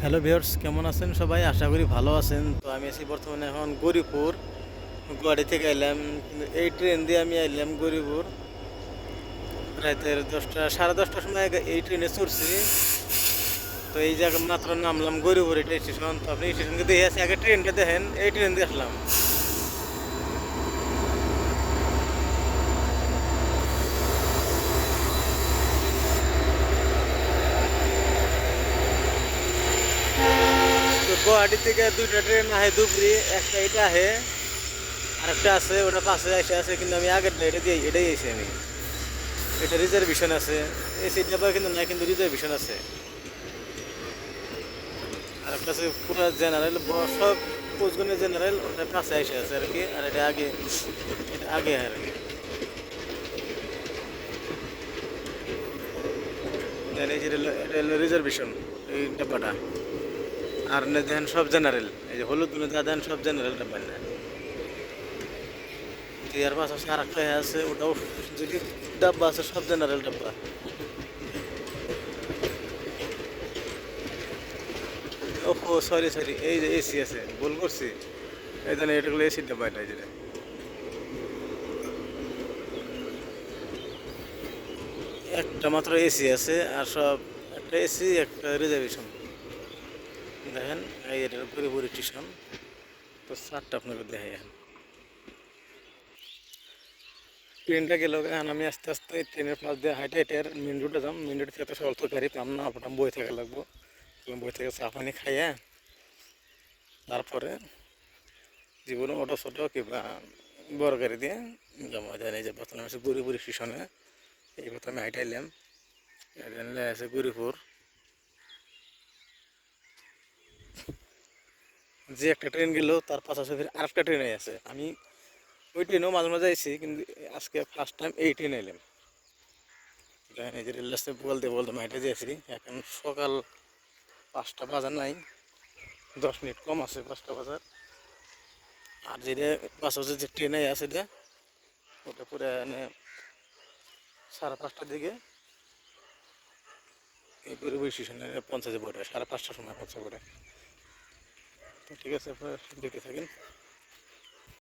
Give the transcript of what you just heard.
Hello viewers, কেমন আছেন সবাই? আশা করি ভালো আছেন। তো আমি আছি বর্তমানে এখন গৌরীপুর। গুয়াহাটি থেকে আইলাম, কিন্তু এই ট্রেন দিয়ে আমি আইলাম গৌরীপুর রাতের 10টা, সাড়ে 10টার সময় এই ট্রেনে চড়ছি। তো এই জায়গা মাত্র নামলাম গৌরীপুর, এটা স্টেশন। তো আপনি স্টেশনকে দেখে আসি, আগে ট্রেনটা দেখেন। এই ট্রেন দিয়ে আসলাম। তো গুয়াহাটি থেকে দুইটা ট্রেন আহে দুপুরি, একটা এটা আহে, আরেকটা আছে ওটা পাশে এসে আছে, কিন্তু আমি আগেরটা এটাই এসে আমি। এটা রিজার্ভেশন আছে, এই সিটটা পাওয়া কিন্তু নাই, কিন্তু রিজার্ভেশন আছে। আর একটা আছে পুরো জেনারেল, সব কোচগুলো জেনারেল, ওটা কাছে এসে আছে আর কি। আর এটা আগে, এটা আগে আর কি। দেন এই যে এটা হলো রিজার্ভেশন, এই ডাব্বাটা। আর দেন সব জেনারেল, এই যে হলুদ গুলো যা দেন সব জেনারেল ডাব্বা না। ইয়ার পাশে আছে আর একটা আছে, ওটাও যদি ডাব্বা আছে, সব জেনারেল ডাব্বা। ও সরি সরি, এই যে এসি আছে, ভুল করছি। এই জন্য এটা হলো এসির ডাব্বা, এটা যেটা একটা মাত্র এসি আছে, আর সব একটা এসি একটা রিজার্ভেশন। দেখেন এই এটা পুরোপুরি স্টেশন। তো চারটা আপনাকে দেখাই এখন। ট্রেনটা গেল, এখন আমি আস্তে আস্তে ট্রেনের পাশ দিয়ে হাইটে হেঁটে মেন রোডে যাম। মেন রোড থেকে তো অল্প গাড়ি পাম না, আপনার বই থেকে লাগবো। বই থেকে চা পানি খাইয়া তারপরে জীবনে অটো ছোটো কিংবা বড় গাড়ি দিয়ে জমা দেয়। এই যে প্রথমে আছে গৌরীপুর স্টেশনে, এই প্রথমে হাইটে এলাম। এটা আছে গৌরীপুর। যে একটা ট্রেন গেল, তার পাশাপাশি ফির আরেকটা ট্রেনে আছে। আমি ওই ট্রেনেও মাঝে মাঝে আইছি, কিন্তু আজকে ফার্স্ট টাইম এই ট্রেনে এলাম। এই যে রেল রাস্তায় বলতে বলতে মাইটে যেয়েছি। এখন সকাল 5টা বাজা নাই, 10 মিনিট কম আছে 5টা বাজার। আর যেটা পাশাপাশি যে ট্রেনে আছে এটা, ওটা পুরো মানে 5:30টার দিকে এই পুরো স্টেশনে পৌঁছাতে পড়ে, 5:30টার সময় পৌঁছে পড়ে। তো ঠিক আছে, আপনারা দেখতে থাকেন।